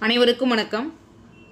அனைவருக்கும் வணக்கம்.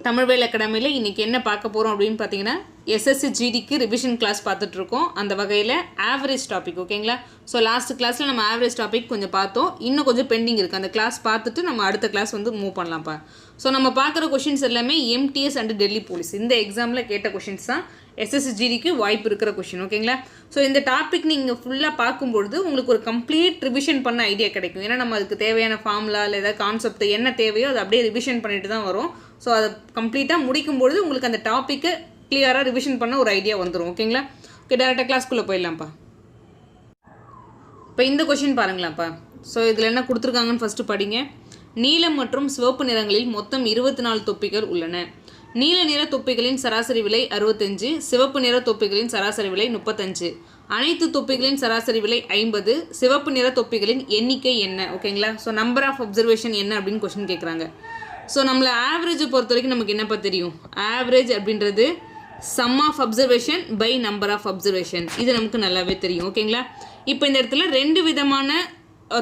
தமிழ்வேல் அகாடமியில் இன்றைக்கி என்ன பார்க்க போகிறோம் அப்படின்னு பார்த்தீங்கன்னா எஸ்எஸ்சி ஜிடிக்கு ரிவிஷன் கிளாஸ் பார்த்துட்ருக்கோம். அந்த வகையில் ஆவரேஜ் டாபிக் ஓகேங்களா. ஸோ லாஸ்ட் கிளாஸில் நம்ம ஆவரேஜ் டாபிக் கொஞ்சம் பார்த்தோம். இன்னும் கொஞ்சம் பெண்டிங் இருக்குது. அந்த கிளாஸ் பார்த்துட்டு நம்ம அடுத்த கிளாஸ் வந்து மூவ் பண்ணலாம்ப்பா. ஸோ நம்ம பார்க்குற கொஷின்ஸ் எல்லாமே எம்டிஎஸ் அண்ட் டெல்லி போலீஸ் இந்த எக்ஸாமில் கேட்ட கொஷின்ஸ் தான். எஸ்எஸ்சி ஜிடிக்கு வாய்ப்பு இருக்கிற கொஷின் ஓகேங்களா. ஸோ இந்த டாபிக் நீங்கள் ஃபுல்லாக பார்க்கும்பொழுது உங்களுக்கு ஒரு கம்ப்ளீட் ரிவிஷன் பண்ண ஐடியா கிடைக்கும். ஏன்னா நம்ம அதுக்கு தேவையான ஃபார்முலா இல்லை ஏதாவது கான்செப்ட் என்ன தேவையோ அதை அப்படியே ரிவிஷன் பண்ணிட்டு தான் வரும். ஸோ அதை கம்ப்ளீட்டாக முடிக்கும்பொழுது உங்களுக்கு அந்த டாப்பிக்கை கிளியராக ரிவிஷன் பண்ண ஒரு ஐடியா வந்துடும் ஓகேங்களா. ஓகே, டேரெக்டாக கிளாஸ்க்குள்ளே போயிடலாம்ப்பா. இப்போ இந்த கொஷின் பாருங்களாம்ப்பா. ஸோ இதில் என்ன கொடுத்துருக்காங்கன்னு ஃபஸ்ட்டு படிங்க. நீலம் மற்றும் சிவப்பு நிறங்களில் மொத்தம் 24 தொப்பிகள் உள்ளன. நீல நிற தொப்பிகளின் சராசரி விலை 65, சிவப்பு நிற தொப்பிகளின் சராசரி விலை 35, அனைத்து தொப்பிகளின் சராசரி விலை 50, சிவப்பு நிற தொப்பிகளின் எண்ணிக்கை என்ன ஓகேங்களா. ஸோ நம்பர் ஆஃப் அப்சர்வேஷன் என்ன அப்படின்னு கொஸ்டின் கேட்குறாங்க. ஸோ நம்மளை ஆவரேஜை பொறுத்த வரைக்கும் நமக்கு என்னப்பா தெரியும்? ஆவரேஜ் அப்படின்றது sum of observation by number of observation. இது நமக்கு நல்லாவே தெரியும் ஓகேங்களா. இப்போ இந்த இடத்துல ரெண்டு விதமான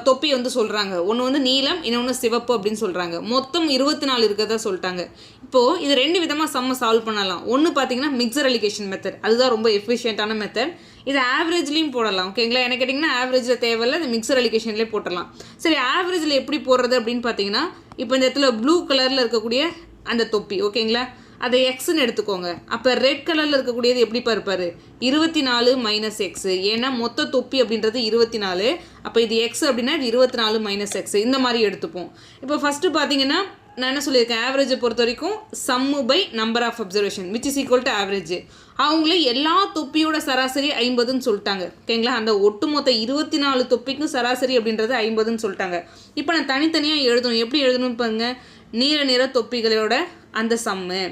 தொப்பி வந்து சொல்கிறாங்க. ஒன்று வந்து நீலம், இன்னொன்று சிவப்பு அப்படின்னு சொல்கிறாங்க. மொத்தம் 24 இருக்கிறதா சொல்லிட்டாங்க. இப்போது இது ரெண்டு விதமாக சம்மை சால்வ் பண்ணலாம். ஒன்று பார்த்தீங்கன்னா மிக்சர் அலிகேஷன் மெத்தட், அதுதான் ரொம்ப எஃபிஷியண்ட்டான மெத்தட். இது ஆவரேஜ்லேயும் போடலாம் ஓகேங்களா. என்ன கேட்டிங்கன்னா ஆவரேஜில் தேவையில்லை, இந்த மிக்சர் அலிகேஷன்லேயே போட்டலாம். சரி, ஆவரேஜில் எப்படி போடுறது அப்படின்னு பார்த்தீங்கன்னா இப்போ இந்த இடத்துல ப்ளூ கலரில் இருக்கக்கூடிய அந்த தொப்பி ஓகேங்களா, அதை எக்ஸ்ன்னு எடுத்துக்கோங்க. அப்போ ரெட் கலரில் இருக்கக்கூடியது எப்படி இருப்பார்? 24 மைனஸ் எக்ஸு. ஏன்னா மொத்த தொப்பி அப்படின்றது 24. அப்போ இது எக்ஸ் அப்படின்னா இது 24 மைனஸ் எக்ஸு. இந்த மாதிரி எடுத்துப்போம். இப்போ ஃபஸ்ட்டு பார்த்தீங்கன்னா நான் என்ன சொல்லியிருக்கேன், ஆவரேஜை பொறுத்த வரைக்கும் sum by number of observation which is equal to average. அவங்களே எல்லா தொப்பியோட சராசரி 50ன்னு சொல்லிட்டாங்க ஓகேங்களா. அந்த ஒட்டுமொத்த 24 தொப்பிக்கும் சராசரி அப்படின்றது 50ன்னு சொல்லிட்டாங்க. இப்போ நான் தனித்தனியாக எழுதணும். எப்படி எழுதணும்னு பாருங்க. நீல நிற தொப்பிகளோட அந்த சம்மு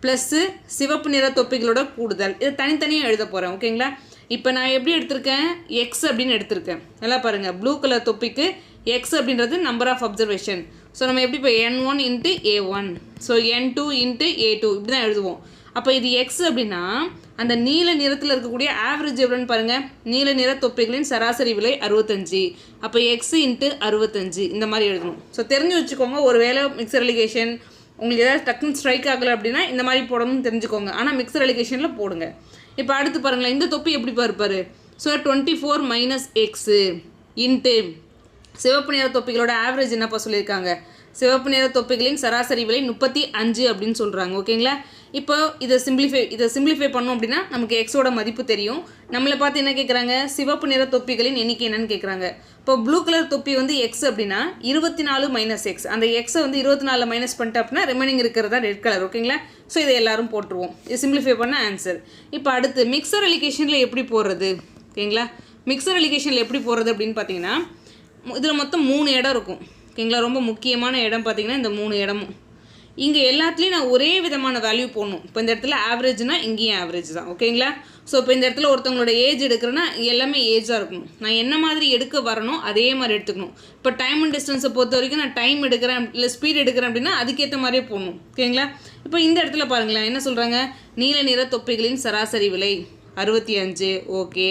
ப்ளஸ்ஸு சிவப்பு நிற தொப்பிகளோட கூடுதல், இதை தனித்தனியாக எழுத போகிறேன் ஓகேங்களா. இப்போ நான் எப்படி எடுத்திருக்கேன், எக்ஸ் அப்படின்னு எடுத்திருக்கேன். நல்லா பாருங்கள், ப்ளூ கலர் தொப்பிக்கு எக்ஸ் அப்படின்றது நம்பர் ஆஃப் அப்சர்வேஷன். ஸோ நம்ம எப்படி இப்போ N1 into A1, so N2 into A2 இப்படி தான் எழுதுவோம். அப்போ இது எக்ஸ் அப்படின்னா அந்த நீல நிறத்தில் இருக்கக்கூடிய ஆவரேஜ் எவ்வளோன்னு பாருங்கள். நீல நிற தொப்பிகளின் சராசரி விலை 65. அப்போ எக்ஸ் இன்ட்டு 65 இந்த மாதிரி எழுதணும். ஸோ தெரிஞ்சு வச்சுக்கோங்க. ஒரு வேளை மிக்சர் அலிகேஷன் உங்களுக்கு ஏதாவது டக்குன்னு ஸ்ட்ரைக் ஆகலை அப்படின்னா இந்த மாதிரி போடணும்னு தெரிஞ்சுக்கோங்க. ஆனால் மிக்சர் அலிகேஷனில் போடுங்க. இப்போ அடுத்து பாருங்களேன், இந்த தொப்பி எப்படி இருப்பார்? ஸோ 24 மைனஸ் எக்ஸு இன்ட்டு சிவப்பு நிற தொப்பிகளோட ஆவரேஜ் என்னப்பா சொல்லியிருக்காங்க? சிவப்பு நிற தொப்பிகளின் சராசரி விலை 35 அப்படின்னு சொல்கிறாங்க ஓகேங்களா. இப்போ இதை சிம்பிளிஃபை பண்ணோம் அப்படின்னா நமக்கு எக்ஸோட மதிப்பு தெரியும். நம்மளை பார்த்து என்ன கேட்குறாங்க? சிவப்பு நிற தொப்பிகளின் எண்ணிக்கை என்னன்னு கேட்குறாங்க. இப்போ ப்ளூ கலர் தொப்பி வந்து எக்ஸ் அப்படின்னா 24 மைனஸ் எக்ஸ். அந்த எக்ஸை வந்து 24 மைனஸ் பண்ணிட்டு அப்படின்னா ரிமைனிங் இருக்கிறதா ரெட் கலர் ஓகேங்களா. ஸோ இதை எல்லாரும் போட்டுருவோம். இது சிம்பிளிஃபை பண்ண ஆன்சர். இப்போ அடுத்து மிக்சர் அலிகேஷனில் எப்படி போடுறது ஓகேங்களா. மிக்சர் அலிகேஷனில் எப்படி போடுறது அப்படின்னு பார்த்தீங்கன்னா இதில் மொத்தம் 3 இடம் இருக்கும் ஓகேங்களா. ரொம்ப முக்கியமான இடம் பார்த்தீங்கன்னா இந்த 3 இடமும். இங்கே எல்லாத்துலேயும் நான் ஒரே விதமான வேல்யூ போடணும். இப்போ இந்த இடத்துல ஆவரேஜ்னால் இங்கேயும் ஆவரேஜ் தான் ஓகேங்களா. ஸோ இப்போ இந்த இடத்துல ஒருத்தவங்களோட ஏஜ் எடுக்கிறேன்னா எல்லாமே ஏஜாக இருக்கணும். நான் என்ன மாதிரி எடுக்க வரணும் அதே மாதிரி எடுத்துக்கணும். இப்போ டைம் அண்ட் டிஸ்டன்ஸை பொறுத்த வரைக்கும் நான் டைம் எடுக்கிறேன் இல்லை ஸ்பீட் எடுக்கிறேன் அப்படின்னா அதுக்கேற்ற மாதிரியே போடணும் ஓகேங்களா. இப்போ இந்த இடத்துல பாருங்களேன் என்ன சொல்கிறாங்க, நீல நிற தொப்பிகளின் சராசரி விலை 65 ஓகே,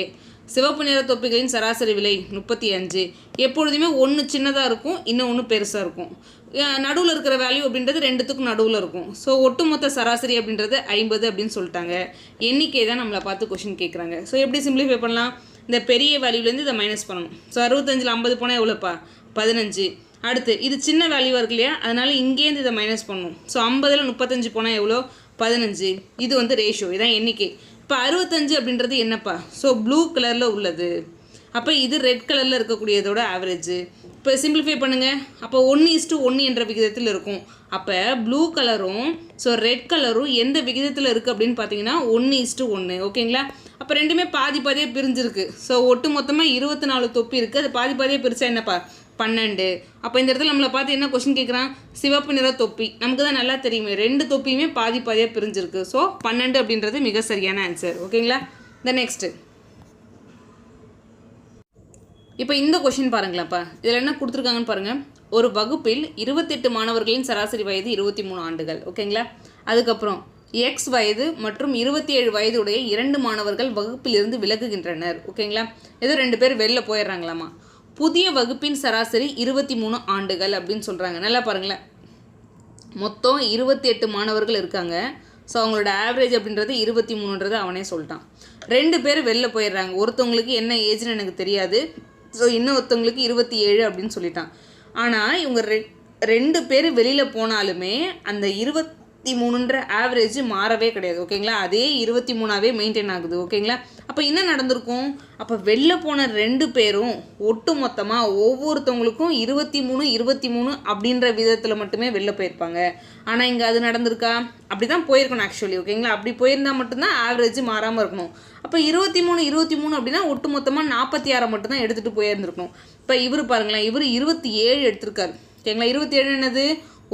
சிவப்பு நிற தொப்பிகளின் சராசரி விலை 35. எப்பொழுதுமே ஒன்று சின்னதாக இருக்கும், இன்னும் ஒன்று பெருசாக இருக்கும். நடுவில் இருக்கிற வேல்யூ அப்படின்றது ரெண்டுத்துக்கும் நடுவில் இருக்கும். ஸோ ஒட்டுமொத்த சராசரி அப்படின்றது 50 அப்படின்னு சொல்லிட்டாங்க. எண்ணிக்கை தான் நம்மளை பார்த்து கொஷின் கேட்குறாங்க. ஸோ எப்படி சிம்பிளிஃபை பண்ணலாம்? இந்த பெரிய வேல்யூலேருந்து இதை மைனஸ் பண்ணணும். ஸோ 65ல் 50 போனால் எவ்வளோப்பா? 15. அடுத்து இது சின்ன வேல்யூவாக இருக்கு இல்லையா, அதனால் இங்கேருந்து இதை மைனஸ் பண்ணணும். ஸோ 50ல் 35 போனால் எவ்வளோ? 15. இது வந்து ரேஷியோ, இதான் எண்ணிக்கை. இப்போ 65 அப்படின்றது என்னப்பா? ஸோ ப்ளூ கலரில் உள்ளது. அப்போ இது ரெட் கலரில் இருக்கக்கூடியதோட ஆவரேஜ். இப்போ சிம்பிளிஃபை பண்ணுங்கள். அப்போ 1:1 என்ற விகிதத்தில் இருக்கும். அப்போ ப்ளூ கலரும் ஸோ ரெட் கலரும் எந்த விகிதத்தில் இருக்குது அப்படின்னு பார்த்தீங்கன்னா 1:1 ஓகேங்களா. அப்போ ரெண்டுமே பாதி பாதியாக பிரிஞ்சிருக்கு. ஸோ ஒட்டு மொத்தமாக 24 தொப்பி இருக்குது. அது பாதி பாதியாக பிரித்தா என்னப்பா? 12. அப்போ இந்த இடத்துல நம்மளை பார்த்து என்ன கொஸ்டின் கேட்குறான்? சிவப்பு நிற தொப்பி. நமக்கு தான் நல்லா தெரியுமே, ரெண்டு தொப்பியுமே பாதி பாதியாக பிரிஞ்சிருக்கு. ஸோ 12 அப்படின்றது மிக சரியான ஆன்சர் ஓகேங்களா. இந்த நெக்ஸ்ட்டு இப்போ இந்த கொஷின் பாருங்களேன்ப்பா. இதில் என்ன கொடுத்துருக்காங்கன்னு பாருங்கள். ஒரு வகுப்பில் 28 மாணவர்களின் சராசரி வயது 23 ஆண்டுகள் ஓகேங்களா. அதுக்கப்புறம் எக்ஸ் வயது மற்றும் 27 வயது உடைய 2 மாணவர்கள் வகுப்பிலிருந்து விலகுகின்றனர் ஓகேங்களா. ஏதோ 2 பேர் வெளில போயிடுறாங்களாமா. புதிய வகுப்பின் சராசரி 23 ஆண்டுகள் அப்படின்னு சொல்கிறாங்க. நல்லா பாருங்களேன். மொத்தம் 28 மாணவர்கள் இருக்காங்க. ஸோ அவங்களோட ஆவரேஜ் அப்படின்றது 23ன்றது அவனே சொல்லிட்டான். 2 பேர் வெளில போயிடுறாங்க. ஒருத்தவங்களுக்கு என்ன ஏஜ்னு எனக்கு தெரியாது. ஸோ இன்னொருத்தவங்களுக்கு 27 அப்படின்னு சொல்லிட்டான். ஆனால் இவங்க 2 பேர் வெளியில் போனாலுமே அந்த 23ன்ற ஆவரேஜ் மாறவே கிடையாது. ஓகேங்களா, அதே 23ஆவே மெயின்டைன் ஆகுது. ஓகேங்களா, அப்போ என்ன நடந்திருக்கும்? அப்போ வெளில போன 2 பேரும் ஒட்டு மொத்தமாக ஒவ்வொருத்தவங்களுக்கும் 23 அப்படின்ற விதத்தில் மட்டுமே வெளில போயிருப்பாங்க. ஆனால் இங்கே அது நடந்திருக்கா? அப்படி தான் போயிருக்கணும் ஆக்சுவலி. ஓகேங்களா, அப்படி போயிருந்தால் மட்டும்தான் ஆவரேஜ் மாறாமல் இருக்கணும். அப்போ 23 அப்படின்னா ஒட்டு மொத்தமாக 46 மட்டும்தான் எடுத்துகிட்டு போயிருந்துருக்கணும். இப்போ இவர் பாருங்களேன், இவர் 27 எடுத்திருக்காரு. ஓகேங்களா, 27 என்னது?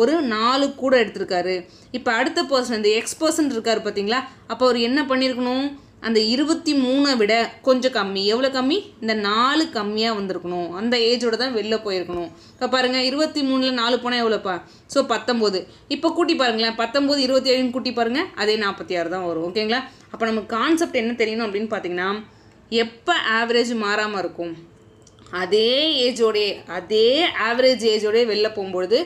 ஒரு 4 கூட எடுத்திருக்காரு. இப்போ அடுத்த பர்சன், இந்த எக்ஸ் பர்சன் இருக்கார் பார்த்தீங்களா, அப்போ அவர் என்ன பண்ணியிருக்கணும்? அந்த 23 விட கொஞ்சம் கம்மி. எவ்வளோ கம்மி? இந்த 4 கம்மியாக வந்திருக்கணும். அந்த ஏஜோட தான் வெளில போயிருக்கணும். இப்போ பாருங்கள், 23ல் 4 போனால் எவ்வளோப்பா? ஸோ 19. இப்போ கூட்டி பாருங்களேன், 19 27 கூட்டி பாருங்கள், அதே 46 தான் வரும். ஓகேங்களா, அப்போ நமக்கு கான்செப்ட் என்ன தெரியணும் அப்படின்னு பார்த்தீங்கன்னா, எப்போ ஆவரேஜ் மாறாமல் இருக்கும்? அதே ஏஜோடே, அதே ஆவரேஜ் ஏஜோடே வெளில போகும்பொழுது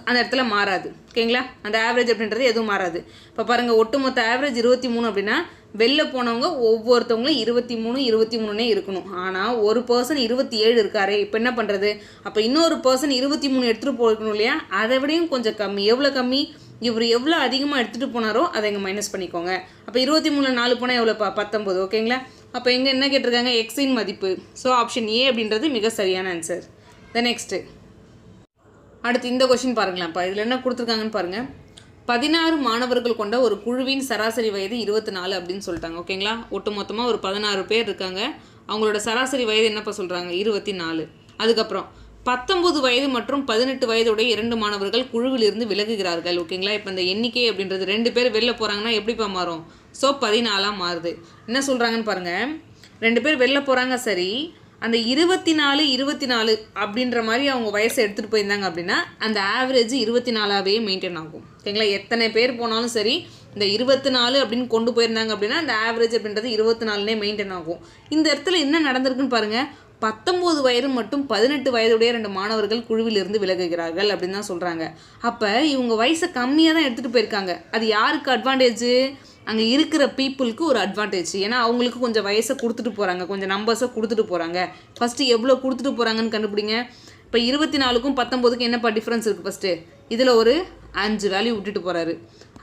அந்த இடத்துல மாறாது. ஓகேங்களா, அந்த ஆவரேஜ் அப்படின்றது எதுவும் மாறாது. இப்போ பாருங்கள், ஒட்டுமொத்த ஆவரேஜ் 23 அப்படின்னா வெளில போனவங்க ஒவ்வொருத்தவங்களும் 23 இருக்கணும். ஆனால் ஒரு பர்சன் 27 இருக்காரு. இப்போ என்ன பண்ணுறது? அப்போ இன்னொரு பர்சன் 23 எடுத்துகிட்டு போயிருக்கணும் இல்லையா? அதை விடையும் கொஞ்சம் கம்மி. எவ்வளோ கம்மி? இவர் எவ்வளோ அதிகமாக எடுத்துகிட்டு போனாரோ அதை இங்கே மைனஸ் பண்ணிக்கோங்க. அப்போ 23ல் 4 போனால் எவ்வளோப்பா? 19. ஓகேங்களா, அப்போ இங்கே என்ன கேட்டிருக்காங்க? எக்ஸின் மதிப்பு. ஸோ ஆப்ஷன் ஏ அப்படின்றது மிக சரியான ஆன்சர். நெக்ஸ்ட்டு அடுத்து இந்த கொஷின் பாருங்களாம்ப்பா. இதில் என்ன கொடுத்துருக்காங்கன்னு பாருங்கள். 16 மாணவர்கள் கொண்ட ஒரு குழுவின் சராசரி வயது 24 அப்படின்னு சொல்லிட்டாங்க. ஓகேங்களா, ஒட்டு மொத்தமாக ஒரு 16 பேர் இருக்காங்க. அவங்களோட சராசரி வயது என்னப்பா சொல்கிறாங்க? 24. அதுக்கப்புறம் 19 வயது மற்றும் 18 வயதுடைய 2 மாணவர்கள் குழுவிலிருந்து விலகுகிறார்கள். ஓகேங்களா, இப்போ இந்த எண்ணிக்கை அப்படின்றது 2 பேர் வெளில போகிறாங்கன்னா எப்படிப்பா மாறும்? ஸோ 14 மாறுது. என்ன சொல்கிறாங்கன்னு பாருங்கள். 2 பேர் வெளில போகிறாங்க, சரி. அந்த 24 அப்படின்ற மாதிரி அவங்க வயசை எடுத்துகிட்டு போயிருந்தாங்க அப்படின்னா அந்த ஆவரேஜ் 24ஆகவே மெயின்டைன் ஆகும். ஓகேங்களா, எத்தனை பேர் போனாலும் சரி, இந்த 24 அப்படின்னு கொண்டு போயிருந்தாங்க அப்படின்னா அந்த ஆவரேஜ் அப்படின்றது 24 மெயின்டைன் ஆகும். இந்த இடத்துல என்ன நடந்திருக்குன்னு பாருங்கள். 19 வயது மற்றும் 18 வயதுடைய 2 மாணவர்கள் குழுவிலிருந்து விலகுகிறார்கள் அப்படின்னு தான் சொல்கிறாங்க. அப்போ இவங்க வயசை கம்மியாக தான் எடுத்துகிட்டு போயிருக்காங்க. அது யாருக்கு அட்வான்டேஜ்? அங்கே இருக்கிற பீப்புளுக்கு ஒரு அட்வான்டேஜ். ஏன்னா அவங்களுக்கு கொஞ்சம் வயசை கொடுத்துட்டு போகிறாங்க, கொஞ்சம் நம்பர்ஸை கொடுத்துட்டு போகிறாங்க. ஃபஸ்ட்டு எவ்வளோ கொடுத்துட்டு போகிறாங்கன்னு கண்டுபிடிங்க. இப்போ 24க்கும் 19க்கும் என்னப்பா டிஃப்ரென்ஸ் இருக்குது? ஃபஸ்ட்டு இதில் ஒரு 5 வேல்யூ விட்டுட்டு போகிறாரு.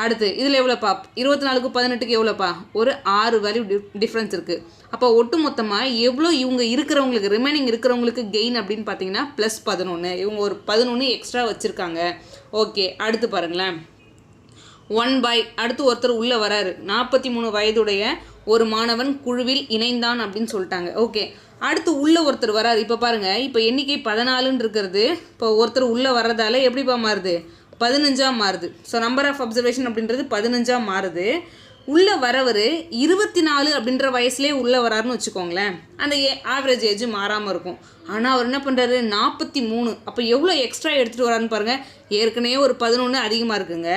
அடுத்து இதில் எவ்வளோப்பா? 24க்கும் 18க்கு எவ்வளோப்பா? ஒரு 6 வேல்யூ டிஃப்ரென்ஸ் இருக்குது. அப்போ ஒட்டு மொத்தமாக எவ்வளோ இவங்க இருக்கிறவங்களுக்கு, ரிமைனிங் இருக்கிறவங்களுக்கு கெயின் அப்படின்னு பார்த்தீங்கன்னா +11. இவங்க ஒரு 11 எக்ஸ்ட்ரா வச்சுருக்காங்க. ஓகே, அடுத்து பாருங்களேன். 1 அடுத்து ஒருத்தர் உள்ளே வராரு. 43 வயதுடைய ஒரு மாணவன் குழுவில் இணைந்தான் அப்படின்னு சொல்லிட்டாங்க. ஓகே, அடுத்து உள்ளே ஒருத்தர் வராரு. இப்போ பாருங்கள், இப்போ எண்ணிக்கை 14 இருக்கிறது. இப்போ ஒருத்தர் உள்ளே வர்றதால எப்படிப்பா மாறுது? 15 மாறுது. ஸோ நம்பர் ஆஃப் அப்சர்வேஷன் அப்படின்றது 15 மாறுது. உள்ளே வரவர் 24 அப்படின்ற வயசுலேயே உள்ளே வராருன்னு வச்சுக்கோங்களேன். அந்த ஆவரேஜ் ஏஜ் மாறாமல் இருக்கும். ஆனால் அவர் என்ன பண்ணுறாரு? 43. அப்போ எவ்வளோ எக்ஸ்ட்ரா எடுத்துகிட்டு வராருன்னு பாருங்கள். ஏற்கனவே ஒரு 11 அதிகமாக இருக்குங்க.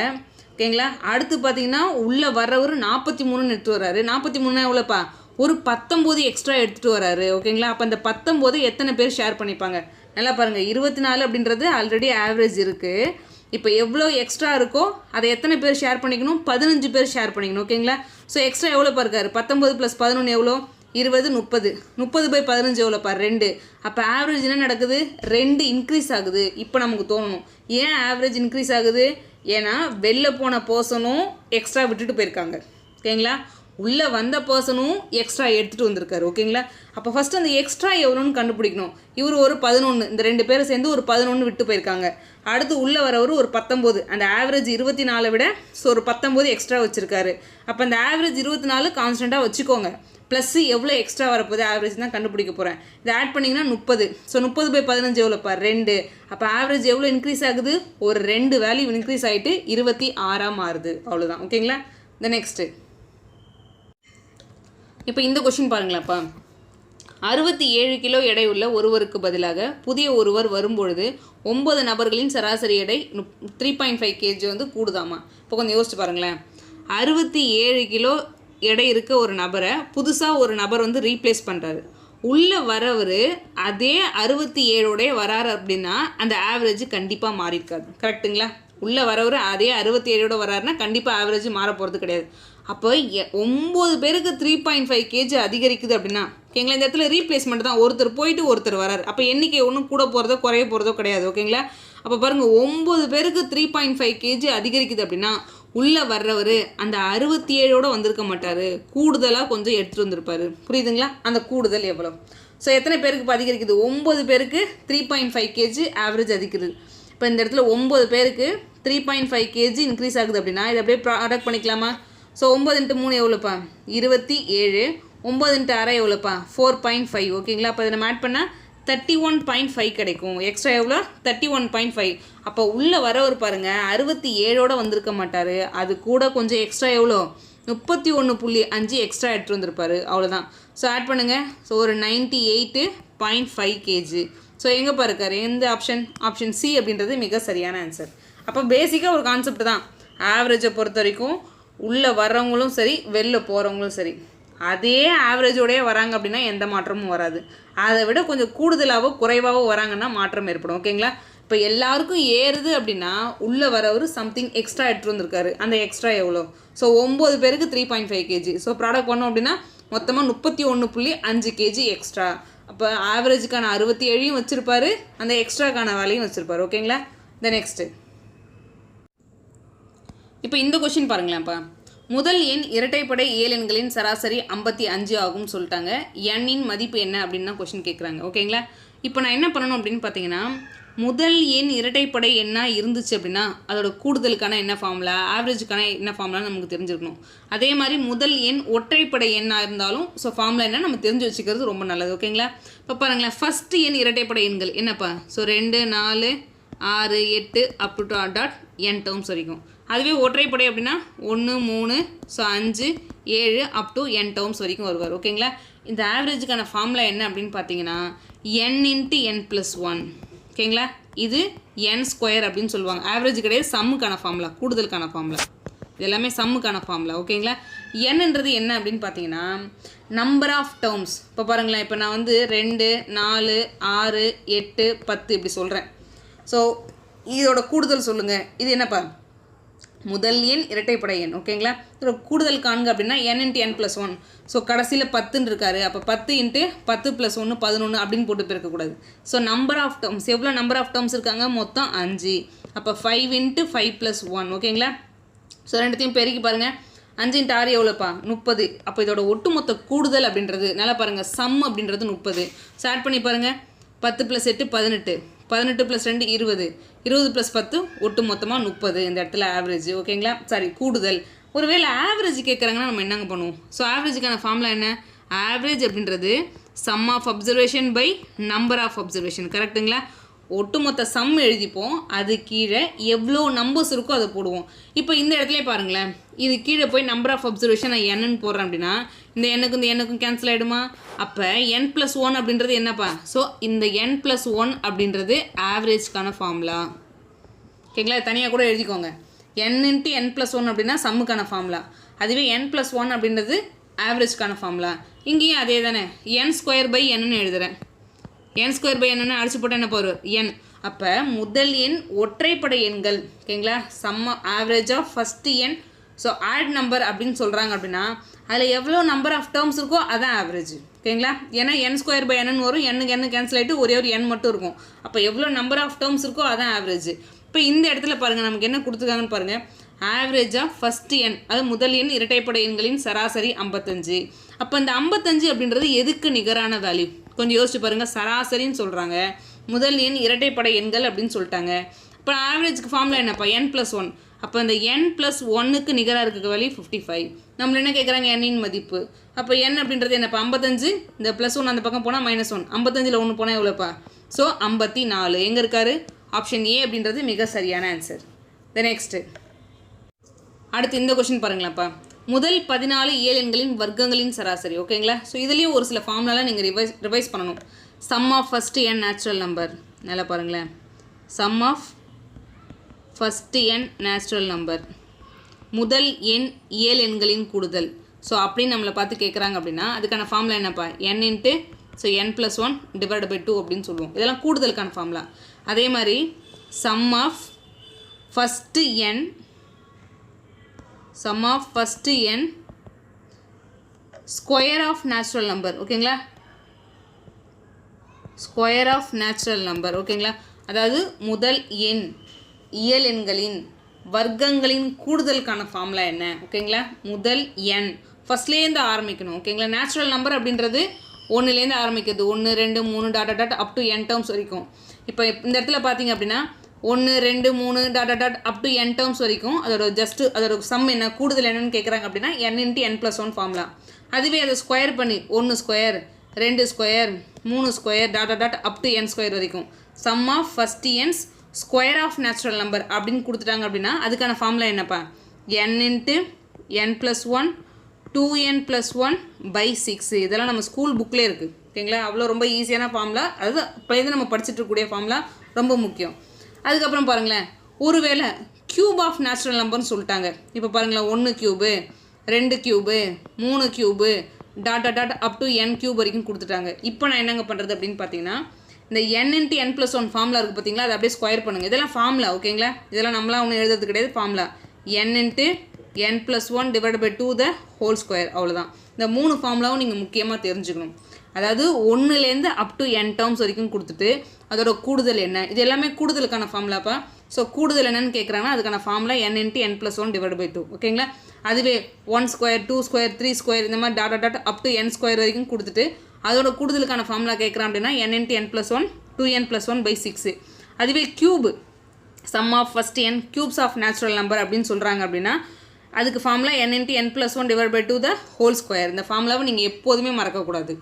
ஓகேங்களா, அடுத்து பார்த்தீங்கன்னா உள்ளே வர்றவர் 43 எடுத்துகிட்டு வர்றாரு. 43 எவ்வளோப்பா? ஒரு 19 எக்ஸ்ட்ரா எடுத்துகிட்டு வர்றாரு. ஓகேங்களா, அப்போ அந்த 19 எத்தனை பேர் ஷேர் பண்ணிப்பாங்க? நல்லா பாருங்கள், 24 அப்படின்றது ஆல்ரெடி ஆவரேஜ் இருக்குது. இப்போ எவ்வளோ எக்ஸ்ட்ரா இருக்கோ அதை எத்தனை பேர் ஷேர் பண்ணிக்கணும்? 15 பேர் ஷேர் பண்ணிக்கணும். ஓகேங்களா, ஸோ எக்ஸ்ட்ரா எவ்வளோப்பா இருக்காரு? 19 + 11 எவ்வளோ? 20, 30. 30/15 எவ்வளோப்பா? 2. அப்போ ஆவரேஜ் என்ன நடக்குது? 2 இன்க்ரீஸ் ஆகுது. இப்போ நமக்கு தோணணும், ஏன் ஆவரேஜ் இன்க்ரீஸ் ஆகுது? ஏன்னா வெளில போன பர்சனும் எக்ஸ்ட்ரா விட்டுட்டு போயிருக்காங்க. ஓகேங்களா, உள்ளே வந்த பர்சனும் எக்ஸ்ட்ரா எடுத்துகிட்டு வந்திருக்காரு. ஓகேங்களா, அப்போ ஃபஸ்ட்டு அந்த எக்ஸ்ட்ரா எவ்வளோன்னு கண்டுபிடிக்கணும். இவர் ஒரு 11, இந்த 2 பேரும் சேர்ந்து ஒரு 11 விட்டு போயிருக்காங்க. அடுத்து உள்ளே வரவர் ஒரு 19, அந்த ஆவரேஜ் 24 விட ஸோ ஒரு 19 எக்ஸ்ட்ரா வச்சுருக்காரு. அப்போ அந்த ஆவரேஜ் 24 கான்ஸ்டண்ட்டாக வச்சுக்கோங்க. ப்ளஸ்ஸு எவ்வளோ எக்ஸ்ட்ரா வரப்போகுது ஆவரேஜ் தான் கண்டுபிடிக்க போகிறேன். இதை ஆட் பண்ணிங்கன்னா 30. ஸோ 30/15 எவ்வளோப்பா? 2. அப்போ ஆவரேஜ் எவ்வளோ இன்க்ரீஸ் ஆகுது? ஒரு 2 வேல்யூ இன்க்ரீஸ் ஆகிட்டு 26 மாறுது. அவ்வளோதான். ஓகேங்களா, இந்த நெக்ஸ்ட்டு இப்போ இந்த கொஷின் பாருங்களாப்பா. 67 கிலோ எடையுள்ள ஒருவருக்கு பதிலாக புதிய ஒருவர் வரும்பொழுது 9 நபர்களின் சராசரி எடை 3.5 kg வந்து கூடுதாமா. இப்போ கொஞ்சம் யோசிச்சு பாருங்களேன். 67 கிலோ எடை இருக்க ஒரு நபரை புதுசாக ஒரு நபர் வந்து ரீப்ளேஸ் பண்ணுறாரு. உள்ளே வரவர் அதே 67 வராரு அப்படின்னா அந்த ஆவரேஜ் கண்டிப்பாக மாறியிருக்காது. கரெக்டுங்களா? உள்ளே வரவர் அதே 67 வராருன்னா கண்டிப்பாக ஆவரேஜ் மாற போகிறது கிடையாது. அப்போ 9 பேருக்கு 3.5 kg அதிகரிக்குது அப்படின்னா ஓகேங்களா, இந்த இடத்துல ரீப்ளேஸ்மெண்ட் தான், ஒருத்தர் போயிட்டு ஒருத்தர் வராரு. அப்போ எண்ணிக்கை ஒன்றும் கூட போகிறதோ குறைய போகிறதோ கிடையாது. ஓகேங்களா, அப்போ பாருங்கள் 9 பேருக்கு 3.5 kg அதிகரிக்குது அப்படின்னா உள்ளே வர்றவர் அந்த 67 வந்திருக்க மாட்டார், கூடுதலாக கொஞ்சம் எடுத்துகிட்டு வந்திருப்பார். புரியுதுங்களா, அந்த கூடுதல் எவ்வளோ? ஸோ எத்தனை பேருக்கு இப்போ அதிகரிக்குது? 9 பேருக்கு 3.5 kg ஆவரேஜ் அதிகரிக்குது. இப்போ இந்த இடத்துல 9 பேருக்கு 3.5 kg இன்க்ரீஸ் ஆகுது அப்படின்னா இதை அப்படியே ப்ராடக்ட் பண்ணிக்கலாமா? ஸோ 9 × 3 எவ்வளோப்பா? 27. 9 × 6 எவ்வளோப்பா? 4.5. ஓகேங்களா, அப்போ இதை நம்ம ஆட் பண்ணால் 31.5 கிடைக்கும். எக்ஸ்ட்ரா எவ்வளோ? 31.5. அப்போ உள்ளே வரவர் பாருங்கள் 67 வந்திருக்க மாட்டார், அது கூட கொஞ்சம் எக்ஸ்ட்ரா எவ்வளோ? 31.5 எக்ஸ்ட்ரா எடுத்துகிட்டு வந்திருப்பார். அவ்வளோதான். ஸோ ஆட் பண்ணுங்கள். ஸோ ஒரு 98.5 kg. ஸோ எங்கே பாருக்காரு? எந்த ஆப்ஷன்? ஆப்ஷன் சி அப்படின்றது மிக சரியான ஆன்சர். அப்போ பேசிக்காக ஒரு கான்செப்ட் தான், ஆவரேஜை பொறுத்த வரைக்கும் உள்ளே வர்றவங்களும் சரி வெளில போகிறவங்களும் சரி அதே ஆவரேஜோடையே வராங்க அப்படின்னா எந்த மாற்றமும் வராது. அதை விட கொஞ்சம் கூடுதலாகவோ குறைவாகவோ வராங்கன்னா மாற்றம் ஏற்படும். ஓகேங்களா, இப்போ எல்லாருக்கும் ஏறுது அப்படின்னா உள்ளே வரவர் சம்திங் எக்ஸ்ட்ரா எடுத்துகிட்டு வந்திருக்காரு. அந்த எக்ஸ்ட்ரா எவ்வளோ? ஸோ 9 பேருக்கு 3.5 kg. ஸோ ப்ராடக்ட் பண்ணோம் அப்படின்னா மொத்தமாக 31.5 kg எக்ஸ்ட்ரா. அப்போ ஆவரேஜுக்கான 67 வச்சுருப்பாரு, அந்த எக்ஸ்ட்ராக்கான வேலையும் வச்சுருப்பாரு. ஓகேங்களா, இந்த நெக்ஸ்ட்டு இப்போ இந்த கொஷின் பாருங்களேன்ப்பா. முதல் எண் இரட்டைப்படை இயலெண்களின் சராசரி 55 ஆகும்னு சொல்லிட்டாங்க. எண்ணின் மதிப்பு என்ன அப்படின்னு தான் கொஷின் கேட்குறாங்க. ஓகேங்களா, இப்போ நான் என்ன பண்ணணும் அப்படின்னு பார்த்தீங்கன்னா, முதல் எண் இரட்டைப்படை எண்ணாக இருந்துச்சு அப்படின்னா அதோட கூடுதலுக்கான என்ன ஃபார்முலா, ஆவரேஜுக்கான என்ன ஃபார்முலான்னு நமக்கு தெரிஞ்சிருக்கணும். அதே மாதிரி முதல் எண் ஒற்றைப்படை எண்ணாக இருந்தாலும் ஸோ ஃபார்முலா என்ன நம்ம தெரிஞ்சு வச்சுக்கிறது ரொம்ப நல்லது. ஓகேங்களா, இப்போ பாருங்களேன், ஃபஸ்ட்டு எண் இரட்டைப்படை எண்கள் என்னப்பா? So 2, 4, 6, 8 up to dot n terms வரைக்கும். அதுவே ஒற்றைப்படை அப்படின்னா 1, 3, so 5, 7 up to n terms வரைக்கும் வருவார். ஓகேங்களா, இந்த ஆவரேஜுக்கான ஃபார்முலா என்ன அப்படின்னு பார்த்தீங்கன்னா n × n+1. ஓகேங்களா, இது n² அப்படின்னு சொல்லுவாங்க. ஆவரேஜ் கிடையாது, சம்முக்கான ஃபார்முலா, கூடுதலுக்கான ஃபார்முலா. இது எல்லாமே சம்முக்கான ஃபார்முலா. ஓகேங்களா, என்னன்றது என்ன அப்படின்னு பார்த்தீங்கன்னா நம்பர் ஆஃப் டேர்ம்ஸ். இப்போ பாருங்களேன், இப்போ நான் வந்து 2, 4, 6, 8, 10 இப்படி சொல்கிறேன். ஸோ இதோட கூடுதல் சொல்லுங்கள். இது என்னப்பா? முதல் எண் இரட்டைப்படை எண். ஓகேங்களா, இதோட கூடுதல் காண்க அப்படின்னா n × n+1. ஸோ கடைசியில் 10ன்னு இருக்காரு, அப்போ 10 × 10 + 1 11 அப்படின்னு போட்டு பெருக்கக்கூடாது. ஸோ நம்பர் ஆஃப் டேர்ம்ஸ் எவ்வளோ நம்பர் ஆஃப் டேர்ம்ஸ் இருக்காங்க? மொத்தம் 5. அப்போ 5 × 5 + 1. ஓகேங்களா, ஸோ ரெண்டுத்தையும் பெருக்கி பாருங்கள். 5 × 6 எவ்வளோப்பா? 30. அப்போ இதோட ஒட்டுமொத்த கூடுதல் அப்படின்றது நல்லா பாருங்கள், சம் அப்படின்றது 30. ஸோ ஆட் பண்ணி பாருங்கள். 10 + 8 18, 18 + 2 20, 20 + 10 ஒட்டு மொத்தமாக 30. இந்த இடத்துல ஆவரேஜ். ஓகேங்களா, சாரி கூடுதல். ஒருவேளை ஆவரேஜ் கேட்குறாங்கன்னா நம்ம என்னங்க பண்ணுவோம்? ஸோ ஆவரேஜுக்கான ஃபார்முலா என்ன? ஆவரேஜ் அப்படின்றது sum of observation by number of observation. கரெக்டுங்களா, ஒட்டுமொத்த சம் எழுதிப்போம், அது கீழே எவ்வளோ நம்பர்ஸ் இருக்கோ அதை போடுவோம். இப்போ இந்த இடத்துல பாருங்களேன், இது கீழே போய் நம்பர் ஆஃப் அப்சர்வேஷன் நான் என்னன்னு போடுறேன் அப்படின்னா இந்த எண்ணுக்கும் கேன்சல் ஆகிடுமா? அப்போ n+1 அப்படின்றது என்னப்பா? ஸோ இந்த n+1 அப்படின்றது ஆவரேஜ்க்கான ஃபார்முலா. ஓகேங்களா, தனியாக கூட எழுதிக்கோங்க. n × n+1 அப்படின்னா சம்முக்கான ஃபார்முலா, அதுவே n+1 அப்படின்றது ஆவரேஜ்க்கான ஃபார்முலா. இங்கேயும் அதே தானே, n² n எழுதுகிறேன். n² n அடிச்சு போட்டால் என்ன போகிற n. அப்போ முதல் எண் ஒற்றைப்படை எண்கள். ஓகேங்களா, சம் ஆவரேஜ் ஆஃப் ஃபஸ்ட்டு எண். ஸோ ஆட் நம்பர் அப்படின்னு சொல்கிறாங்க அப்படின்னா அதில் எவ்வளோ நம்பர் ஆஃப் டேர்ம்ஸ் இருக்கோ அதான் ஆவரேஜ். ஓகேங்களா, ஏன்னா n² n வரும், n கேன்சல் ஆகிட்டு ஒரே ஒரு n மட்டும் இருக்கும். அப்போ எவ்வளோ நம்பர் ஆஃப் டேர்ம்ஸ் இருக்கோ அதான் ஆவரேஜ். இப்போ இந்த இடத்துல பாருங்கள் நமக்கு என்ன கொடுத்துருக்காங்கன்னு பாருங்கள். ஆவரேஜ் ஆஃப் ஃபஸ்ட்டு எண், அது முதல் எண் இரட்டைப்படை எண்களின் சராசரி 55. அப்போ இந்த 55 அப்படின்றது எதுக்கு நிகரான வேல்யூ? கொஞ்சம் யோசிச்சு பாருங்கள். சராசரின்னு சொல்கிறாங்க, முதல் எண் இரட்டைப்படை எண்கள் அப்படின்னு சொல்லிட்டாங்க. இப்போ ஆவரேஜ்க்கு ஃபார்முலா என்னப்பா? n+1. அப்போ இந்த n+1க்கு நிகராக இருக்க வேல்யூ 55. நம்மள என்ன கேட்குறாங்க? n மதிப்பு. அப்போ n அப்படின்றது என்னப்பா? 55. இந்த +1 அந்த பக்கம் போனால் -1. 55ல் 1 போனால் எவ்வளோப்பா? ஸோ 54. எங்கே இருக்காரு? ஆப்ஷன் ஏ அப்படின்றது மிக சரியான ஆன்சர். த நெக்ஸ்ட்டு அடுத்து இந்த கொஷின் பாருங்களேன்ப்பா. முதல் 14 இயலெண்களின் வர்க்கங்களின் சராசரி. ஓகேங்களா, ஸோ இதுலேயும் ஒரு சில ஃபார்முலாலாம் நீங்கள் ரிவைஸ் பண்ணணும். Sum of first n natural number. நல்லா பாருங்களேன், sum of first n natural number, முதல் எண் இயல் எண்களின் கூடுதல். ஸோ அப்படின்னு நம்மளை பார்த்து கேட்குறாங்க அப்படின்னா அதுக்கான ஃபார்முலா என்னப்பா? n × ஸோ n+1 / 2 அப்படின்னு சொல்லுவோம். இதெல்லாம் கூடுதலுக்கான ஃபார்முலா. அதே மாதிரி sum of first n sum of first n square of natural number ஓகேங்களா, ஸ்கொயர் ஆஃப் நேச்சுரல் நம்பர் ஓகேங்களா. அதாவது முதல் எண் இயல் எண்களின் வர்க்கங்களின் கூடுதலுக்கான ஃபார்முலா என்ன ஓகேங்களா. முதல் எண் ஃபஸ்ட்லேருந்து ஆரம்பிக்கணும் ஓகேங்களா. நேச்சுரல் நம்பர் அப்படின்றது ஒன்றுலேருந்து ஆரம்பிக்கிறது, 1 2 3 dot dot up to n terms வரைக்கும். இப்போ இந்த இடத்துல பார்த்தீங்க அப்படின்னா 1 2 3 dot dot up to n terms வரைக்கும் அதோட சம் என்ன கூடுதல் என்னன்னு கேட்குறாங்க அப்படின்னா n × n+1 ஃபார்முலா. அதுவே அதை ஸ்கொயர் பண்ணி 1 square 2 square 3 square dot dot up to n square வரைக்கும் sum of first n's square of natural number அப்படின்னு கொடுத்துட்டாங்க அப்படின்னா அதுக்கான ஃபார்முலா என்னப்பா, n × n+1 2n+1/6. இதெல்லாம் நம்ம ஸ்கூல் புக்கில் இருக்குது ஓகேங்களா. அவ்வளோ ரொம்ப ஈஸியான ஃபார்முலா, அது இப்போ நம்ம படிச்சுட்டு இருக்கக்கூடிய ஃபார்முலா, ரொம்ப முக்கியம். அதுக்கப்புறம் பாருங்களேன், ஒருவேளை க்யூப் ஆஃப் நேச்சுரல் நம்பர்னு சொல்லிட்டாங்க. இப்போ பாருங்களேன் 1 cube 2 cube 3 cube dot dot up to n cube வரைக்கும் கொடுத்துட்டாங்க. இப்போ நான் என்னங்க பண்ணுறது அப்படின்னு பார்த்தீங்கன்னா, இந்த n × n+1 ஃபார்முலா இருக்குது பார்த்தீங்களா, அதை அப்படியே ஸ்கொயர் பண்ணுங்கள். இதெல்லாம் ஃபார்முலா ஓகேங்களா, இதெல்லாம் நம்மளாம் ஒன்றும் எழுதுறது கிடையாது, formula n × n+1 / 2 the whole square, அவ்வளோதான். இந்த 3 ஃபார்முலாவும் நீங்கள் முக்கியமாக தெரிஞ்சுக்கணும். அதாவது 1லேருந்து அப் டு n டேர்ம்ஸ் வரைக்கும் கொடுத்துட்டு அதோட கூடுதல் என்ன, இது எல்லாமே கூடுதலுக்கான ஃபார்முலாப்பா. ஸோ கூடுதல் என்னன்னு கேட்குறாங்கன்னா அதுக்கான ஃபார்முலா n × n+1 / 2 ஓகேங்களா. அதுவே 1 ஸ்கொயர் 2 ஸ்கொயர் 3 ஸ்கொயர் இந்த மாதிரி dot dot up to n square வரைக்கும் கொடுத்துட்டு அதோட கூடுதலுக்கான ஃபார்முலா கேட்குறான் அப்படின்னா n × n+1 2n+1/6. அதுவே cube sum of first n cubes of natural number அப்படின்னு சொல்கிறாங்க அப்படின்னா அதுக்கு formula n × n+1 / 2 the whole square. இந்த ஃபார்முலாவை நீங்கள் எப்போதுமே மறக்கக்கூடாது.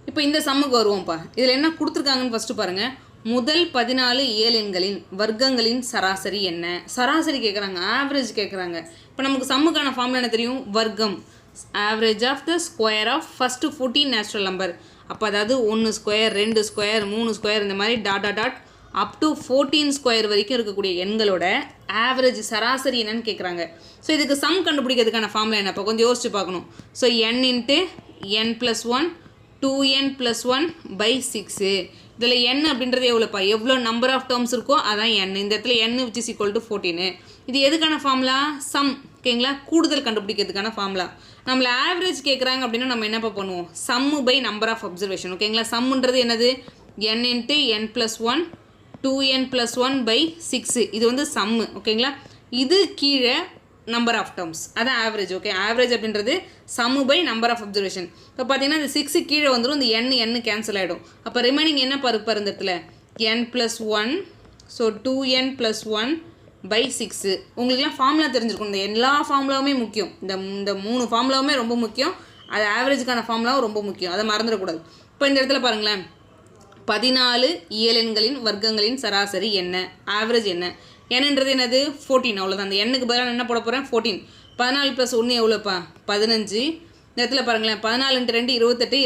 இப்போ இந்த சம்முக்கு வருவோம்ப்பா. இதில் என்ன கொடுத்துருக்காங்கன்னு ஃபஸ்ட்டு பாருங்கள். முதல் 14 இயல் எண்களின் வர்க்கங்களின் சராசரி என்ன, சராசரி கேட்குறாங்க, ஆவரேஜ் கேட்குறாங்க. இப்போ நமக்கு சம்முக்கான ஃபார்முலா என்ன தெரியும், வர்க்கம் average of the square of first 14 natural number. அப்போ அதாவது 1 ஸ்கொயர் 2 ஸ்கொயர் 3 ஸ்கொயர் இந்த மாதிரி dot dot up to 14 square வரைக்கும் இருக்கக்கூடிய எண்களோட ஆவரேஜ் சராசரி என்னன்னு கேட்குறாங்க. ஸோ இதுக்கு சம் கண்டுபிடிக்கிறதுக்கான ஃபார்முலா என்ன, இப்போ கொஞ்சம் யோசிச்சு பார்க்கணும். So n × n+1 2n+1/6. இதில் n அப்படின்றது எவ்வளோப்பா, எவ்வளோ நம்பர் ஆஃப் டேர்ம்ஸ் இருக்கோ அதான் n. இந்த இடத்துல n which = 14. இது எதுக்கான ஃபார்முலா, சம் ஓகேங்களா, கூடுதல் கண்டுபிடிக்கிறதுக்கான ஃபார்முலா. நம்மளை ஆவரேஜ் கேட்குறாங்க அப்படின்னா நம்ம என்னப்பா பண்ணுவோம், சம்மு பை நம்பர் ஆஃப் அப்சர்வேஷன் ஓகேங்களா. சம்முன்றது என்னது, n × n+1 2n+1/6. இது வந்து சம்மு ஓகேங்களா. இது கீழே நம்பர் ஆஃப் டேர்ம்ஸ், அதான் ஆவரேஜ் ஓகே. ஆவரேஜ் அப்படின்றது சம்மு பை நம்பர் ஆஃப் அப்சர்வேஷன். இப்போ பார்த்தீங்கன்னா இந்த 6 கீழே வந்துடும், இந்த n கேன்சல் ஆகிடும். அப்போ ரிமைனிங் என்ன பாருப்பார் இந்த இடத்துல n+1. So 2n+1/6. உங்களுக்குலாம் ஃபார்முலா தெரிஞ்சிருக்கும். இந்த எல்லா ஃபார்முலாவுமே முக்கியம், இந்த 3 ஃபார்முலாவுமே ரொம்ப முக்கியம். அது ஆவரேஜுக்கான ஃபார்முலாவும் ரொம்ப முக்கியம், அதை மறந்துடக்கூடாது. இப்போ இந்த இடத்துல பாருங்களேன், 14 இயல் எண்களின் வர்க்கங்களின் சராசரி என்ன, ஆவரேஜ் என்ன, என்னன்றது என்னது 14, அவ்வளோதான். அந்த எண்ணுக்கு பதிலாக என்ன போட போகிறேன் 14. 14 + 1 எவ்வளோப்பா 15. இந்த இடத்துல பாருங்களேன் 14 × 2 28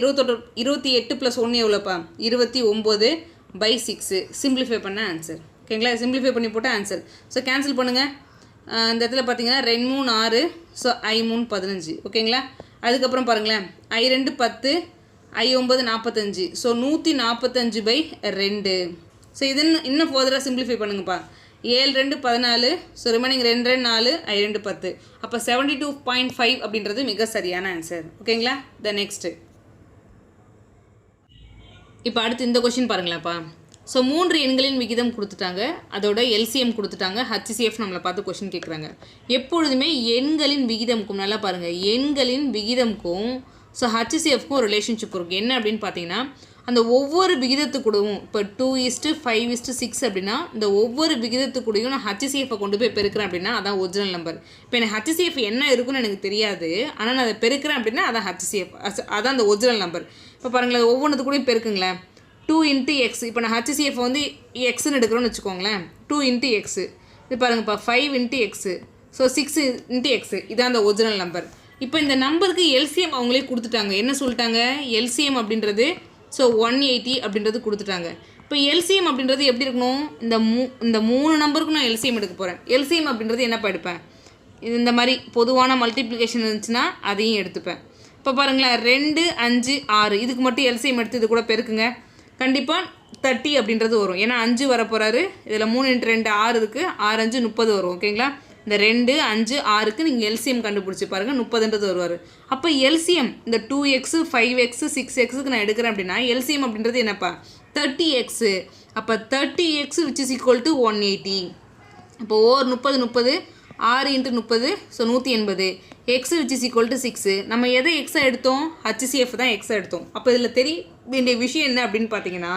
28 + 1 எவ்வளோப்பா 29/6. சிம்பிளிஃபை பண்ண ஆன்சர் ஓகேங்களா. சிம்பிளிஃபை பண்ணி போட்டால் ஆன்சர். ஸோ கேன்சல் பண்ணுங்கள். இந்த இடத்துல பார்த்தீங்கன்னா 2 3 6. ஸோ I3 15 ஓகேங்களா. அதுக்கப்புறம் பாருங்களேன் I2 10 I9 45. ஸோ 145/2. ஸோ இது இன்னும் ஃபர்தராக சிம்பிளிஃபை பண்ணுங்கப்பா. 7 2 14. So remaining 2 2 4 I2 10. அப்போ 72.5 அப்படின்றது மிக சரியான ஆன்சர் ஓகேங்களா. த நெக்ஸ்ட்டு இப்போ அடுத்து இந்த கொஷின் பாருங்களாப்பா. ஸோ 3 எண்களின் விகிதம் கொடுத்துட்டாங்க, அதோட எல்சிஎம் கொடுத்துட்டாங்க, HCF நம்மளை பார்த்து கொஷின் கேட்குறாங்க. எப்பொழுதுமே எண்களின் விகிதமுக்கும் நல்லா பாருங்கள், எண்களின் விகிதமுக்கும் ஸோ HCFக்கும் ஒரு ரிலேஷன்ஷிப் இருக்குது. என்ன அப்படின்னு பார்த்தீங்கன்னா அந்த ஒவ்வொரு விகிதத்துக்கூடவும் இப்போ 2:5:6 அப்படின்னா இந்த ஒவ்வொரு விகிதத்துக்கூடையும் நான் HCF கொண்டு போய் பெருக்கிறேன் அப்படின்னா அதான் ஒரிஜினல் நம்பர். இப்போ எனக்கு HCF என்ன இருக்குன்னு எனக்கு தெரியாது, ஆனால் நான் அதை பெருக்கிறேன் அப்படின்னா அதான் HCF, அதான் அந்த ஒரிஜினல் நம்பர். இப்போ பாருங்களேன் ஒவ்வொன்றுத்து கூடயும் பெருக்குங்களேன். 2 × x. இப்போ நான் HCF வந்து எக்ஸ்ன்னு எடுக்கிறோன்னு வச்சுக்கோங்களேன். 2 × x. இது பாருங்கப்பா 5 × x. So 6 × x. இதான் அந்த ஒரிஜினல் நம்பர். இப்போ இந்த நம்பருக்கு எல்சிஎம் அவங்களே கொடுத்துட்டாங்க. என்ன சொல்லிட்டாங்க, எல்சிஎம் அப்படின்றது ஸோ 180 அப்படின்றது கொடுத்துட்டாங்க. இப்போ எல்சிஎம் அப்படின்றது எப்படி இருக்கணும், இந்த 3 நம்பருக்கு நான் எல்சிஎம் எடுக்க போகிறேன். எல்சிஎம் அப்படின்றது என்னப்பா எடுப்பேன், இந்த மாதிரி பொதுவான மல்டிப்ளிகேஷன் இருந்துச்சுன்னா அதையும் எடுத்துப்பேன். இப்போ பாருங்களேன் 2 5 6 இதுக்கு மட்டும் எல்சிஎம் எடுத்து இது கூட பெருக்குங்க. கண்டிப்பாக 30 அப்படின்றது வரும். ஏன்னா 5 வர போகிறாரு, இதில் 3 × 2 6 இருக்குது, 6 5 30 வரும். ஓகேங்களா? இந்த 2 5 6க்கு நீங்கள் எல்சிஎம் கண்டுபிடிச்சி பாருங்கள், 30ன்றது வருவார். அப்போ எல்சிஎம் இந்த 2x 5x 6xக்கு நான் எடுக்கிறேன் அப்படின்னா எல்சிஎம் அப்படின்றது என்னப்பா 30x. அப்போ 30x which is equal to 180. அப்போ ஓர் 30 30 6 × 30 so 180. X which is equal to 6. நம்ம எதை எக்ஸாக எடுத்தோம்? HCF தான் எக்ஸாக எடுத்தோம். அப்போ இதில் தெரிய வேண்டிய விஷயம் என்ன அப்படின்னு பார்த்தீங்கன்னா,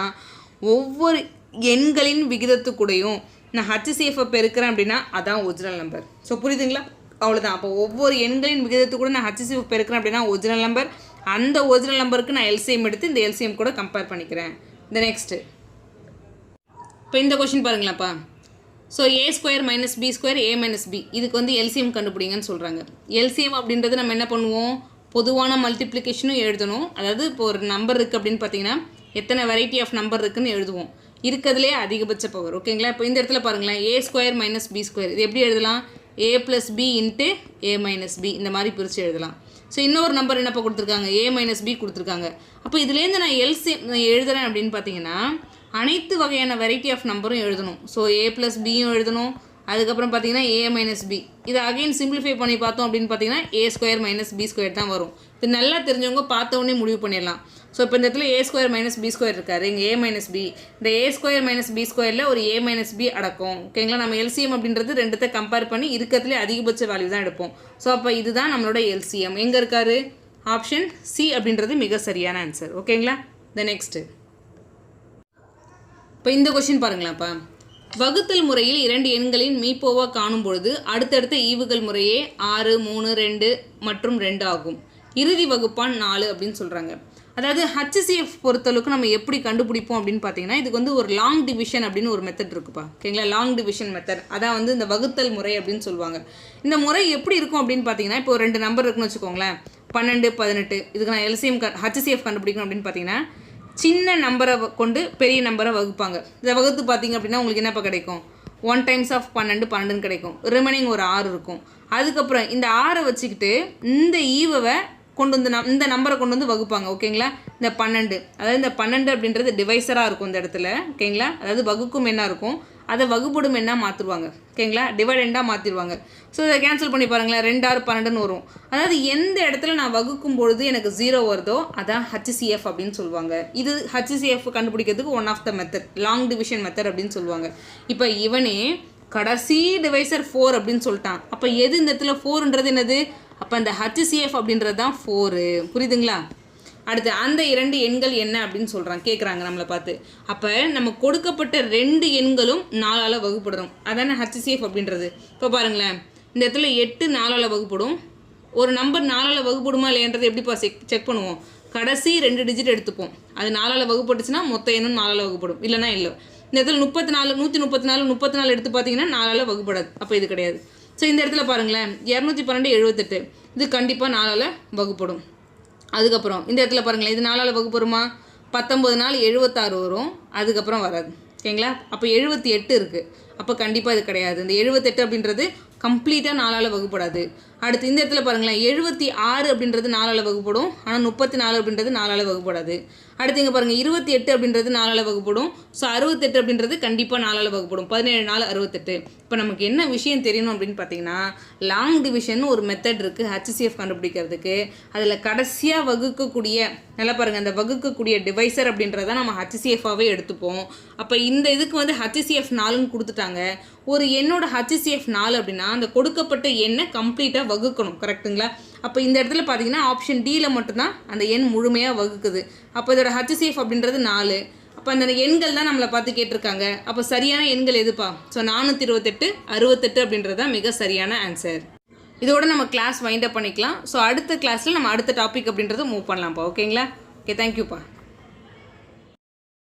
ஒவ்வொரு எண்களின் விகிதத்துக்கூடையும் நான் HCF-ஐ பெருக்கிறேன் அப்படின்னா அதான் ஒரிஜினல் நம்பர். ஸோ புரியுதுங்களா? அவ்வளோதான். அப்போ ஒவ்வொரு எண்களின் விகிதத்து கூட நான் HCF பெருக்கிறேன் அப்படின்னா ஒரிஜினல் நம்பர். அந்த ஒரிஜினல் நம்பருக்கு நான் எல்சிஎம் எடுத்து இந்த எல்சிஎம் கூட கம்பேர் பண்ணிக்கிறேன். இந்த நெக்ஸ்ட்டு இப்போ இந்த கொஷின் பாருங்களாப்பா. So a² - b² a - b இதுக்கு வந்து எல்சிஎம் கண்டுபிடிங்கன்னு சொல்கிறாங்க. எல்சிஎம் அப்படின்றது நம்ம என்ன பண்ணுவோம்? பொதுவான மல்டிப்ளிகேஷனும் எழுதணும். அதாவது இப்போ ஒரு நம்பர் இருக்குது அப்படின்னு பார்த்தீங்கன்னா எத்தனை வெரைட்டி ஆஃப் நம்பர் இருக்குதுன்னு எழுதுவோம். இருக்கிறதுலே அதிகபட்ச பவர். ஓகேங்களா? இப்போ இந்த இடத்துல பாருங்களேன், a² - b² இது எப்படி எழுதலாம்? a + b × a - b இந்த மாதிரி பிரித்து எழுதலாம். ஸோ இன்னொரு நம்பர் என்னப்போ கொடுத்துருக்காங்க? a - b கொடுத்துருக்காங்க. அப்போ இதுலேருந்து நான் எல்சிஎம் எழுதுகிறேன் அப்படின்னு பார்த்தீங்கன்னா அனைத்து வகையான வெரைட்டி ஆஃப் நம்பரும் எழுதணும். ஸோ a + bயும் எழுதணும். அதுக்கப்புறம் பார்த்தீங்கன்னா a - b இதை அகைன் சிம்பிளிஃபை பண்ணி பார்த்தோம் அப்படின்னு பார்த்தீங்கன்னா a² - b² தான் வரும். இது நல்லா தெரிஞ்சவங்க பார்த்தோன்னே முடிவு பண்ணிடலாம். ஸோ இப்போ இந்த இடத்துல a² - b² இருக்காரு, இங்கே a - b. இந்த a² - b² ஒரு a - b அடக்கும். ஓகேங்களா? நம்ம எல்சிஎம் அப்படின்றது ரெண்டுத்தை கம்பேர் பண்ணி இருக்கிறதுலே அதிகபட்ச வேல்யூ தான் எடுப்போம். ஸோ அப்போ இதுதான் நம்மளோட எல்சிஎம். எங்கே இருக்காரு? ஆப்ஷன் சி அப்படின்றது மிக சரியான ஆன்சர். ஓகேங்களா? இந்த நெக்ஸ்ட்டு இப்போ இந்த கொஷின் பாருங்களாப்பா. வகுத்தல் முறையில் 2 எண்களின் மீப்போவா காணும் பொழுது அடுத்தடுத்த ஈவுகள் முறையே 6 3 2 மற்றும் 2 ஆகும். இறுதி வகுப்பான் 4 அப்படின்னு சொல்கிறாங்க. அதாவது HCF பொறுத்தளவுக்கு நம்ம எப்படி கண்டுபிடிப்போம் அப்படின்னு பார்த்தீங்கன்னா இதுக்கு வந்து ஒரு லாங் டிவிஷன் அப்படின்னு ஒரு மெத்தட் இருக்குப்பா. ஓகேங்களா? லாங் டிவிஷன் மெத்தட் அதான் வந்து இந்த வகுத்தல் முறை அப்படின்னு சொல்லுவாங்க. இந்த முறை எப்படி இருக்கும் அப்படின்னு பார்த்தீங்கன்னா இப்போ 2 நம்பர் இருக்குன்னு வச்சுக்கோங்களேன், 12 18. இதுக்கு நான் எல்சிஎம் HCF கண்டுபிடிக்கணும் அப்படின்னு பார்த்தீங்கன்னா சின்ன நம்பரை கொண்டு பெரிய நம்பரை வகுப்பாங்க. இதை வகுத்து பார்த்தீங்க அப்படின்னா உங்களுக்கு என்னப்போ கிடைக்கும்? 1 டைம்ஸ் ஆஃப் 12 12 கிடைக்கும். ரிமைனிங் ஒரு 6 இருக்கும். அதுக்கப்புறம் இந்த 6 வச்சுக்கிட்டு இந்த ஈவை கொண்டு வந்து இந்த நம்பரை கொண்டு வந்து வகுப்பாங்க. ஓகேங்களா? இந்த 12 அதாவது இந்த 12 அப்படின்றது டிவைசராக இருக்கும் இந்த இடத்துல. ஓகேங்களா? அதாவது வகுக்கும் என்ன இருக்கும் அதை வகுப்படும் என்ன மாற்றுவாங்க. ஓகேங்களா? டிவைடெண்டாக மாற்றிடுவாங்க. ஸோ இதை கேன்சல் பண்ணி பாருங்களேன், 2 6 12ன்னு வரும். அதாவது எந்த இடத்துல நான் வகுக்கும் பொழுது எனக்கு 0 வருதோ அதான் HCF அப்படின்னு சொல்லுவாங்க. இது HCF கண்டுபிடிக்கிறதுக்கு one of the method, long division method அப்படின்னு சொல்லுவாங்க. இப்போ இவனே கடைசி டிவைசர் 4 அப்படின்னு சொல்லிட்டான். அப்போ எது இந்த இடத்துல 4ன்றது என்னது? அப்போ அந்த HCF அப்படின்றது தான் 4. புரியுதுங்களா? அடுத்து அந்த 2 எண்கள் என்ன அப்படின்னு சொல்கிறாங்க, கேட்குறாங்க நம்மளை பார்த்து. அப்போ நம்ம கொடுக்கப்பட்ட 2 எண்களும் 4ஆல் வகுப்படும். அதானே HCF அப்படின்றது. இப்போ பாருங்களேன், இந்த இடத்துல 8 4ஆல் வகுப்படும். ஒரு நம்பர் 4ஆல் வகுப்படுமா இல்லையன்றது எப்படிப்பா செக் பண்ணுவோம்? கடைசி 2 டிஜிட் எடுத்துப்போம். அது 4ஆல் வகுப்பட்டுச்சுன்னா மொத்த எண்ணும் 4ஆல் வகுப்படும், இல்லைனா இல்லை. இந்த இடத்துல 34 134 34 எடுத்து பார்த்தீங்கன்னா 4ஆல் வகுப்படாது. அப்போ இது கிடையாது. ஸோ இந்த இடத்துல பாருங்களேன், 212 78 இது கண்டிப்பாக 4ஆல் வகுப்படும். அதுக்கப்புறம் இந்த இடத்துல பாருங்களேன், இது 4ஆல் வகுப்பெறுமா? 19 4 76 வரும். அதுக்கப்புறம் வராது. ஓகேங்களா? அப்போ 78 இருக்குது. அப்போ கண்டிப்பாக இது கிடையாது. இந்த 78 அப்படின்றது கம்ப்ளீட்டாக 4ஆல் வகுப்படாது. அடுத்து இந்த இடத்துல பாருங்களேன், 76 அப்படின்றது 4ஆல் வகுப்படும். ஆனால் 34 அப்படின்றது 4ஆல் வகுப்படாது. அடுத்து இங்கே பாருங்கள், 28 அப்படின்றது 4ஆல் வகுப்படும். ஸோ 68 அப்படின்றது கண்டிப்பாக 4ஆல் வகுப்படும். 17 4 68. இப்போ நமக்கு என்ன விஷயம் தெரியணும் அப்படின்னு பார்த்தீங்கன்னா, லாங் டிவிஷன் ஒரு மெத்தட் இருக்குது HCF கண்டுபிடிக்கிறதுக்கு. அதில் கடைசியாக வகுக்கக்கூடிய, நல்லா பாருங்கள், அந்த வகுக்கக்கூடிய டிவைசர் அப்படின்றத நம்ம HCF-ஆகவே எடுத்துப்போம். அப்போ இந்த இதுக்கு வந்து HCF 4ன்னு கொடுத்துட்டாங்க. ஒரு எண்ணோட HCF 4 அப்படின்னா அந்த கொடுக்கப்பட்ட எண்ணை கம்ப்ளீட்டாக வகுக்கணும். கரெக்டுங்களா? அப்போ இந்த இடத்துல பார்த்தீங்கன்னா ஆப்ஷன் டியில் மட்டும்தான் அந்த எண் முழுமையாக வகுக்குது. அப்போ இதோட HCF அப்படின்றது 4. அப்போ அந்த எண்கள் தான் நம்மளை பார்த்து கேட்டிருக்காங்க. அப்போ சரியான எண்கள் எதுப்பா? ஸோ 428 68 அப்படின்றது தான் மிக சரியான ஆன்சர். இதோட நம்ம கிளாஸ் வைண்ட் அப் பண்ணிக்கலாம். ஸோ அடுத்த கிளாஸில் நம்ம அடுத்த டாபிக் அப்படின்றத மூவ் பண்ணலாம்ப்பா. ஓகேங்களா? ஓகே, தேங்க்யூப்பா.